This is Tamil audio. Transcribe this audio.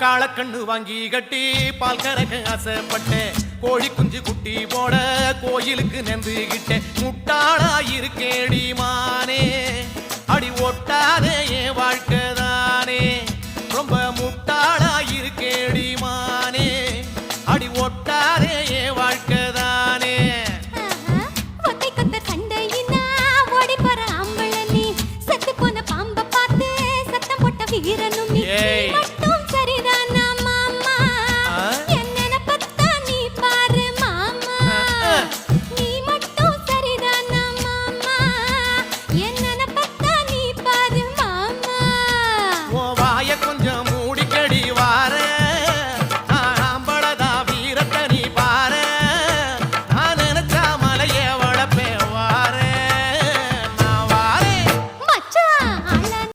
காளக்கண்ணு வாங்கி கட்டி பால் கறக்க ஆசைப்பட்டேன். கோழி குஞ்சு குட்டி போட கோயிலுக்கு நெந்துகிட்டேன். முட்டாளாயிருக்கேடி மானே, அடி ஒட்டாதே என் வாழ்க்கைதானே. ரொம்ப முட்டாளாயிருக்கேடி மானே, அடி ஒட்டாதே என் வாழ்க்கைதானே. ஒத்தை கொத்த சண்டையினா ஓடி போற ஆம்பள நீ, செத்து போன பாம்ப பார்த்து சத்தம் போட்ட வீரன்